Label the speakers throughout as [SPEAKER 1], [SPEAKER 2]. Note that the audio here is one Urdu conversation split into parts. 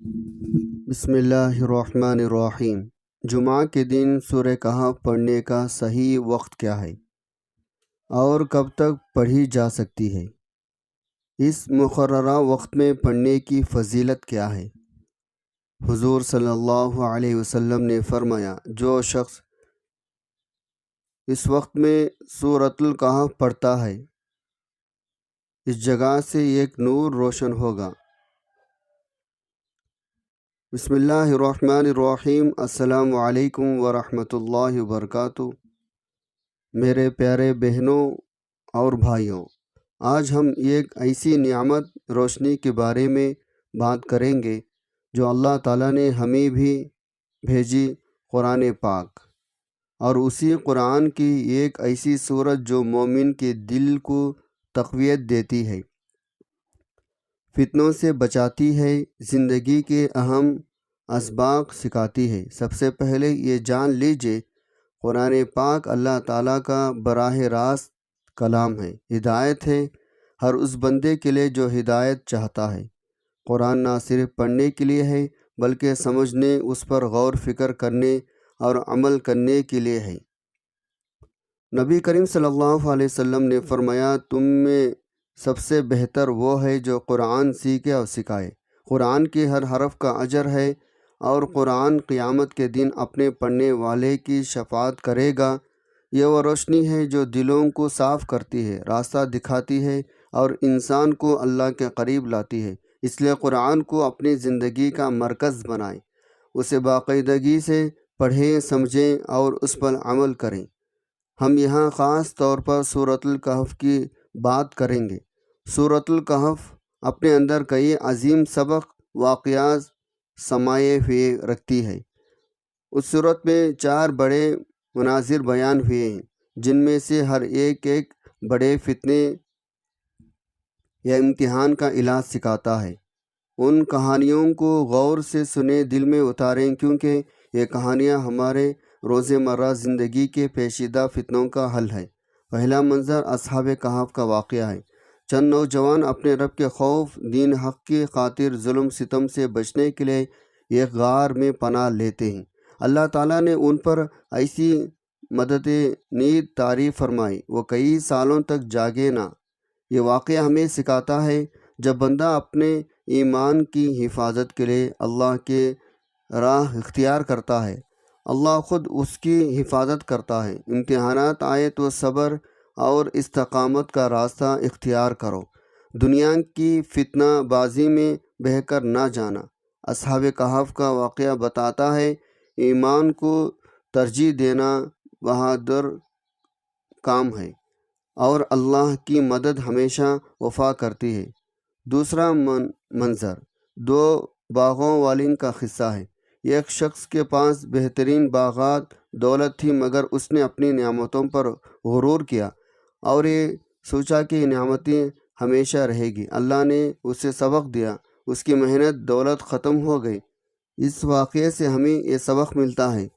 [SPEAKER 1] بسم اللہ الرحمن الرحیم۔ جمعہ کے دن سورہ کہف پڑھنے کا صحیح وقت کیا ہے اور کب تک پڑھی جا سکتی ہے؟ اس مقررہ وقت میں پڑھنے کی فضیلت کیا ہے؟ حضور صلی اللہ علیہ وسلم نے فرمایا، جو شخص اس وقت میں سورۃ الکہف پڑھتا ہے، اس جگہ سے ایک نور روشن ہوگا۔ بسم اللہ الرحمن الرحیم۔ السلام علیکم ورحمۃ اللہ وبرکاتہ۔ میرے پیارے بہنوں اور بھائیوں، آج ہم ایک ایسی نعمت روشنی کے بارے میں بات کریں گے جو اللہ تعالیٰ نے ہمیں بھی بھیجی، قرآن پاک، اور اسی قرآن کی ایک ایسی صورت جو مومن کے دل کو تقویت دیتی ہے، فتنوں سے بچاتی ہے، زندگی کے اہم اسباق سکھاتی ہے۔ سب سے پہلے یہ جان لیجئے، قرآن پاک اللہ تعالیٰ کا براہ راست کلام ہے، ہدایت ہے ہر اس بندے کے لیے جو ہدایت چاہتا ہے۔ قرآن نہ صرف پڑھنے کے لیے ہے بلکہ سمجھنے، اس پر غور فکر کرنے اور عمل کرنے کے لیے ہے۔ نبی کریم صلی اللہ علیہ وسلم نے فرمایا، تم میں سب سے بہتر وہ ہے جو قرآن سیکھے اور سکھائے۔ قرآن کے ہر حرف کا اجر ہے اور قرآن قیامت کے دن اپنے پڑھنے والے کی شفاعت کرے گا۔ یہ وہ روشنی ہے جو دلوں کو صاف کرتی ہے، راستہ دکھاتی ہے اور انسان کو اللہ کے قریب لاتی ہے۔ اس لیے قرآن کو اپنی زندگی کا مرکز بنائیں، اسے باقاعدگی سے پڑھیں، سمجھیں اور اس پر عمل کریں۔ ہم یہاں خاص طور پر سورۃ الکہف کی بات کریں گے۔ سورۃ الکہف اپنے اندر کئی عظیم سبق واقعات سمائے ہوئے رکھتی ہے۔ اس سورت میں 4 بڑے مناظر بیان ہوئے ہیں، جن میں سے ہر ایک بڑے فتنے یا امتحان کا علاج سکھاتا ہے۔ ان کہانیوں کو غور سے سنیں، دل میں اتاریں، کیونکہ یہ کہانیاں ہمارے روزمرہ زندگی کے پیچیدہ فتنوں کا حل ہے۔ پہلا منظر اصحاب کہف کا واقعہ ہے۔ چند نوجوان اپنے رب کے خوف، دین حق کی خاطر ظلم ستم سے بچنے کے لیے ایک غار میں پناہ لیتے ہیں۔ اللہ تعالیٰ نے ان پر ایسی مدد نیند طاری فرمائی، وہ کئی سالوں تک جاگے نہ۔ یہ واقعہ ہمیں سکھاتا ہے، جب بندہ اپنے ایمان کی حفاظت کے لیے اللہ کے راہ اختیار کرتا ہے، اللہ خود اس کی حفاظت کرتا ہے۔ امتحانات آئے تو صبر اور استقامت کا راستہ اختیار کرو، دنیا کی فتنہ بازی میں بہہ کر نہ جانا۔ اصحاب کہف کا واقعہ بتاتا ہے، ایمان کو ترجیح دینا بہادر کام ہے اور اللہ کی مدد ہمیشہ وفا کرتی ہے۔ دوسرا منظر 2 باغوں والن کا قصہ ہے۔ ایک شخص کے پاس بہترین باغات، دولت تھی، مگر اس نے اپنی نعمتوں پر غرور کیا اور یہ سوچا کہ یہ نعمتیں ہمیشہ رہے گی۔ اللہ نے اسے سبق دیا، اس کی محنت دولت ختم ہو گئی۔ اس واقعے سے ہمیں یہ سبق ملتا ہے،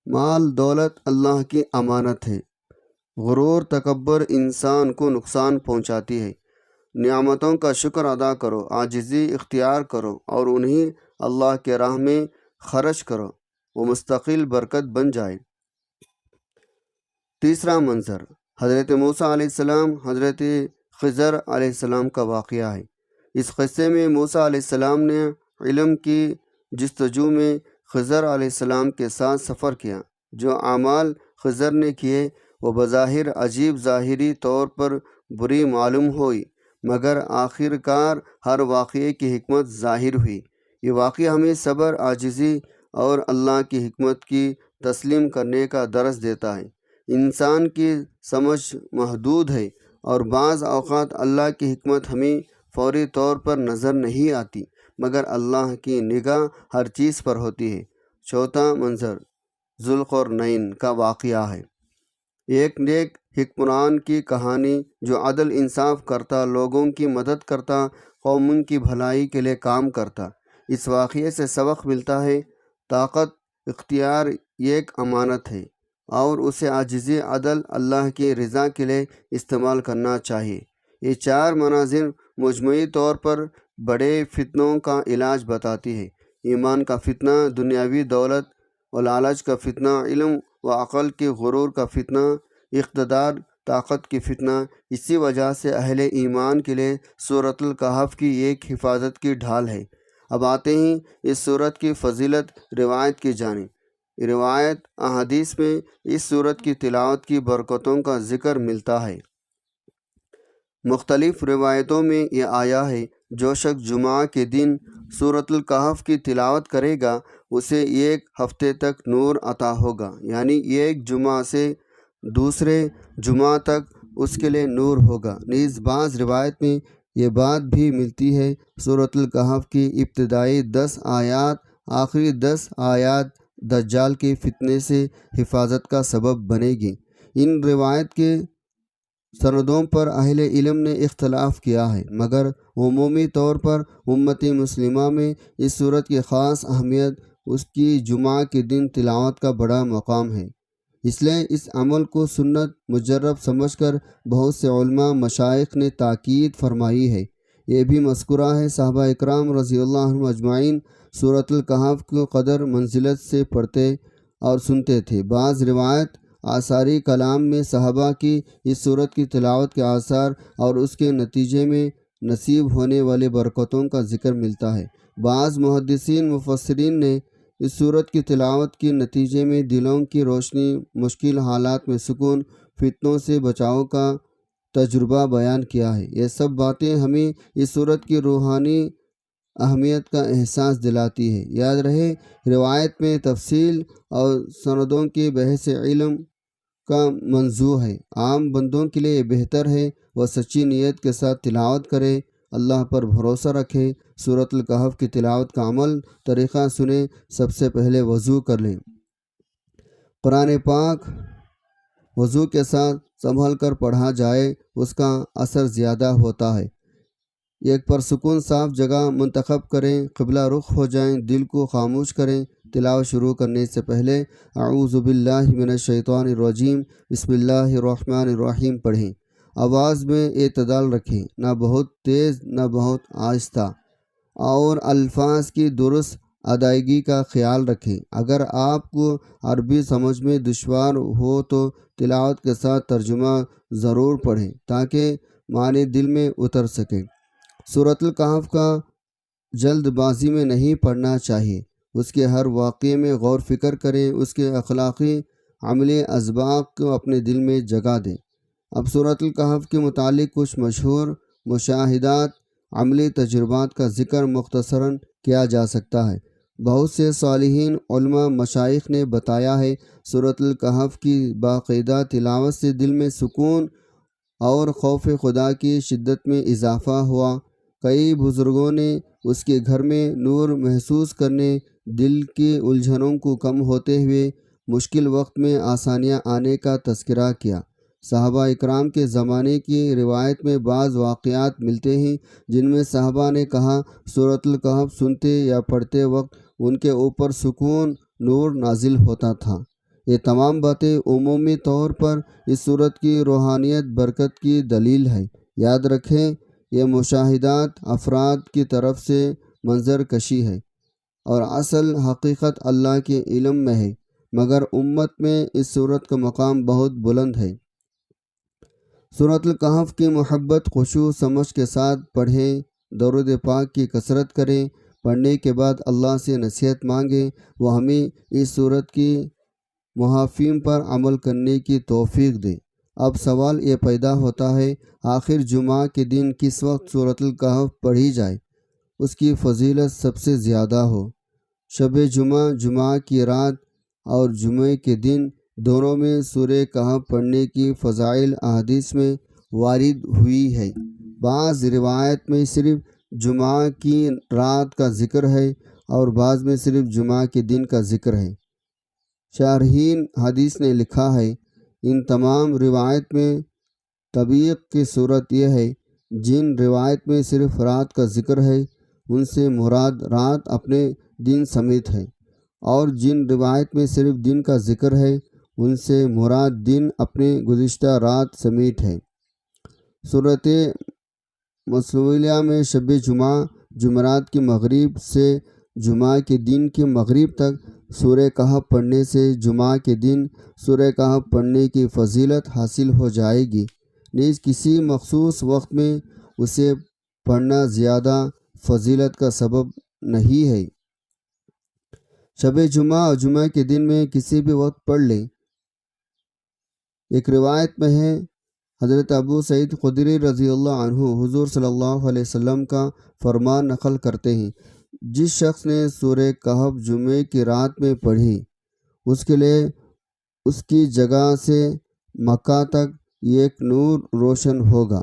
[SPEAKER 1] مال دولت اللہ کی امانت ہے، غرور تکبر انسان کو نقصان پہنچاتی ہے۔ نعمتوں کا شکر ادا کرو، عاجزی اختیار کرو اور انہیں اللہ کے راہ میں خرچ کرو، وہ مستقل برکت بن جائے۔ تیسرا منظر حضرت موسیٰ علیہ السلام، حضرت خضر علیہ السلام کا واقعہ ہے۔ اس قصے میں موسیٰ علیہ السلام نے علم کی جستجو میں خضر علیہ السلام کے ساتھ سفر کیا۔ جو اعمال خضر نے کیے وہ بظاہر عجیب، ظاہری طور پر بری معلوم ہوئی، مگر آخر کار ہر واقعے کی حکمت ظاہر ہوئی۔ یہ واقعہ ہمیں صبر، عاجزی اور اللہ کی حکمت کی تسلیم کرنے کا درس دیتا ہے۔ انسان کی سمجھ محدود ہے اور بعض اوقات اللہ کی حکمت ہمیں فوری طور پر نظر نہیں آتی، مگر اللہ کی نگاہ ہر چیز پر ہوتی ہے۔ چوتھا منظر ذوالقرنین کا واقعہ ہے۔ ایک نیک حکمران کی کہانی جو عدل انصاف کرتا، لوگوں کی مدد کرتا، قوم کی بھلائی کے لیے کام کرتا۔ اس واقعے سے سبق ملتا ہے، طاقت اختیار ایک امانت ہے اور اسے عاجزی، عدل، اللہ کی رضا کے لیے استعمال کرنا چاہیے۔ یہ 4 مناظر مجموعی طور پر بڑے فتنوں کا علاج بتاتی ہے۔ ایمان کا فتنہ، دنیاوی دولت و لالچ کا فتنہ، علم و عقل کے غرور کا فتنہ، اقتدار طاقت کی فتنہ۔ اسی وجہ سے اہل ایمان کے لیے سورۃ الکہف کی ایک حفاظت کی ڈھال ہے۔ اب آتے ہیں اس سورت کی فضیلت روایت کی جانب۔ روایت احادیث میں اس سورت کی تلاوت کی برکتوں کا ذکر ملتا ہے۔ مختلف روایتوں میں یہ آیا ہے، جو شخص جمعہ کے دن سورۃ الکہف کی تلاوت کرے گا اسے ایک ہفتے تک نور عطا ہوگا، یعنی ایک جمعہ سے دوسرے جمعہ تک اس کے لیے نور ہوگا۔ نیز بعض روایت میں یہ بات بھی ملتی ہے سورۃ الکہف کی ابتدائی 10 آیات آخری 10 آیات دجال کے فتنے سے حفاظت کا سبب بنے گی۔ ان روایت کے سندوں پر اہل علم نے اختلاف کیا ہے، مگر عمومی طور پر امت مسلمہ میں اس سورت کی خاص اہمیت اس کی جمعہ کے دن تلاوت کا بڑا مقام ہے۔ اس لیے اس عمل کو سنت مجرب سمجھ کر بہت سے علماء مشائخ نے تاکید فرمائی ہے۔ یہ بھی مذکورہ ہے صحابہ اکرام رضی اللہ عنہم اجمعین سورۃ الکہف کو قدر منزلت سے پڑھتے اور سنتے تھے۔ بعض روایت آثاری کلام میں صحابہ کی اس سورت کی تلاوت کے آثار اور اس کے نتیجے میں نصیب ہونے والے برکتوں کا ذکر ملتا ہے۔ بعض محدثین مفسرین نے اس سورت کی تلاوت کے نتیجے میں دلوں کی روشنی، مشکل حالات میں سکون، فتنوں سے بچاؤ کا تجربہ بیان کیا ہے۔ یہ سب باتیں ہمیں اس سورت کی روحانی اہمیت کا احساس دلاتی ہے۔ یاد رہے، روایت میں تفصیل اور سندوں کے بحث علم کا منزوع ہے۔ عام بندوں کے لیے یہ بہتر ہے وہ سچی نیت کے ساتھ تلاوت کرے، اللہ پر بھروسہ رکھے، سورۃ الکہف کی تلاوت کا عمل طریقہ سنیں۔ سب سے پہلے وضو کر لیں۔ قرآن پاک وضو کے ساتھ سنبھل کر پڑھا جائے، اس کا اثر زیادہ ہوتا ہے۔ ایک پرسکون صاف جگہ منتخب کریں، قبلہ رخ ہو جائیں، دل کو خاموش کریں۔ تلاوت شروع کرنے سے پہلے اعوذ باللہ من الشیطان الرجیم بسم اللہ الرحمن الرحیم پڑھیں۔ آواز میں اعتدال رکھیں، نہ بہت تیز نہ بہت آہستہ، اور الفاظ کی درست ادائیگی کا خیال رکھیں۔ اگر آپ کو عربی سمجھ میں دشوار ہو تو تلاوت کے ساتھ ترجمہ ضرور پڑھیں تاکہ معنی دل میں اتر سکیں۔ سورۃ الکہف کا جلد بازی میں نہیں پڑھنا چاہیے، اس کے ہر واقعے میں غور فکر کریں، اس کے اخلاقی عملی اسباق کو اپنے دل میں جگہ دیں۔ اب سورۃ الکہف کے متعلق کچھ مشہور مشاہدات، عملی تجربات کا ذکر مختصراً کیا جا سکتا ہے۔ بہت سے صالحین علماء مشائخ نے بتایا ہے سورۃ الکہف کی باقاعدہ تلاوت سے دل میں سکون اور خوف خدا کی شدت میں اضافہ ہوا۔ کئی بزرگوں نے اس کے گھر میں نور محسوس کرنے، دل کی الجھنوں کو کم ہوتے ہوئے مشکل وقت میں آسانیاں آنے کا تذکرہ کیا۔ صحابہ اکرام کے زمانے کی روایت میں بعض واقعات ملتے ہیں جن میں صحابہ نے کہا سورۃ الکہف سنتے یا پڑھتے وقت ان کے اوپر سکون نور نازل ہوتا تھا۔ یہ تمام باتیں عمومی طور پر اس سورت کی روحانیت برکت کی دلیل ہے۔ یاد رکھیں، یہ مشاہدات افراد کی طرف سے منظر کشی ہے اور اصل حقیقت اللہ کے علم میں ہے، مگر امت میں اس سورت کا مقام بہت بلند ہے۔ سورۃ الکہف کی محبت خشوع سمجھ کے ساتھ پڑھیں، درود پاک کی کثرت کریں، پڑھنے کے بعد اللہ سے نصیحت مانگیں، وہ ہمیں اس سورت کی مفاہیم پر عمل کرنے کی توفیق دے۔ اب سوال یہ پیدا ہوتا ہے، آخر جمعہ کے دن کس وقت سورۃ الکہف پڑھی جائے اس کی فضیلت سب سے زیادہ ہو؟ شب جمعہ، جمعہ کی رات اور جمعے کے دن دونوں میں سورہ کہف پڑھنے کی فضائل احادیث میں وارد ہوئی ہے۔ بعض روایت میں صرف جمعہ کی رات کا ذکر ہے اور بعض میں صرف جمعہ کے دن کا ذکر ہے۔ شارحین حدیث نے لکھا ہے، ان تمام روایت میں طبیق کی صورت یہ ہے، جن روایت میں صرف رات کا ذکر ہے ان سے مراد رات اپنے دن سمیت ہے، اور جن روایت میں صرف دن کا ذکر ہے ان سے مراد دن اپنے گزشتہ رات سمیت ہے۔ صورت مسلولیہ میں شب جمعہ جمعرات کی مغرب سے جمعہ کے دن کے مغرب تک سورہ کہف پڑھنے سے جمعہ کے دن سورہ کہف پڑھنے کی فضیلت حاصل ہو جائے گی، نیز کسی مخصوص وقت میں اسے پڑھنا زیادہ فضیلت کا سبب نہیں ہے۔ شب جمعہ اور جمعہ کے دن میں کسی بھی وقت پڑھ لیں۔ ایک روایت میں ہے، حضرت ابو سعید خدری رضی اللہ عنہ حضور صلی اللہ علیہ وسلم کا فرمان نقل کرتے ہیں، جس شخص نے سورہ کہف جمعے کی رات میں پڑھی، اس کے لیے اس کی جگہ سے مکہ تک ایک نور روشن ہوگا۔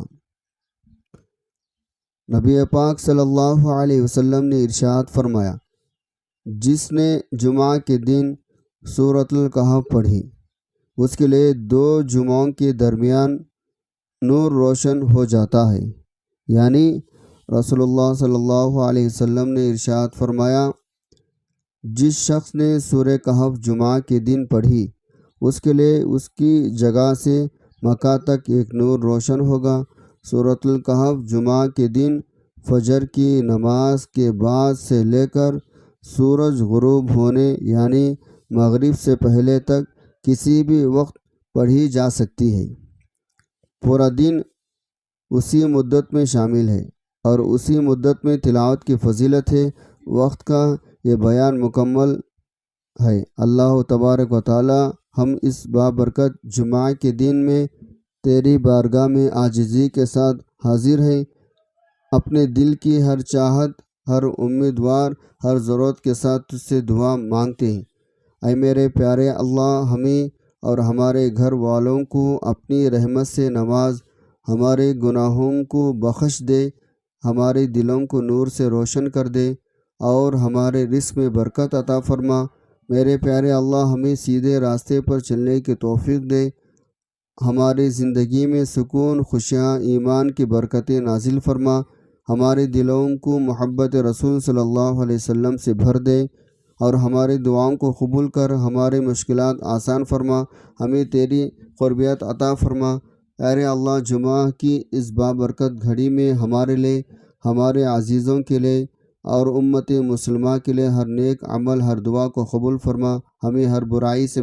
[SPEAKER 1] نبی پاک صلی اللہ علیہ وسلم نے ارشاد فرمایا، جس نے جمعہ کے دن سورۃ الکہف پڑھی، اس کے لیے 2 جمعوں کے درمیان نور روشن ہو جاتا ہے۔ یعنی رسول اللہ صلی اللہ علیہ وسلم نے ارشاد فرمایا، جس شخص نے سورہ کہف جمعہ کے دن پڑھی، اس کے لیے اس کی جگہ سے مکہ تک ایک نور روشن ہوگا۔ سورۃ الکہف جمعہ کے دن فجر کی نماز کے بعد سے لے کر سورج غروب ہونے یعنی مغرب سے پہلے تک کسی بھی وقت پڑھی جا سکتی ہے۔ پورا دن اسی مدت میں شامل ہے اور اسی مدت میں تلاوت کی فضیلت ہے۔ وقت کا یہ بیان مکمل ہے۔ اللہ تبارک و تعالی ہم اس بابرکت جمعہ کے دن میں تیری بارگاہ میں عاجزی کے ساتھ حاضر ہیں، اپنے دل کی ہر چاہت، ہر امیدوار، ہر ضرورت کے ساتھ تجھ سے دعا مانگتے ہیں۔ اے میرے پیارے اللہ، ہمیں اور ہمارے گھر والوں کو اپنی رحمت سے نواز، ہمارے گناہوں کو بخش دے، ہمارے دلوں کو نور سے روشن کر دے اور ہمارے رزق میں برکت عطا فرما۔ میرے پیارے اللہ، ہمیں سیدھے راستے پر چلنے کی توفیق دے، ہماری زندگی میں سکون، خوشیاں، ایمان کی برکتیں نازل فرما، ہمارے دلوں کو محبت رسول صلی اللہ علیہ وسلم سے بھر دے اور ہماری دعاؤں کو قبول کر ہمارے مشکلات آسان فرما، ہمیں تیری قربیت عطا فرما۔ اے اللہ، جمعہ کی اس بابرکت گھڑی میں ہمارے لیے، ہمارے عزیزوں کے لیے اور امت مسلمہ کے لیے ہر نیک عمل، ہر دعا کو قبول فرما، ہمیں ہر برائی سے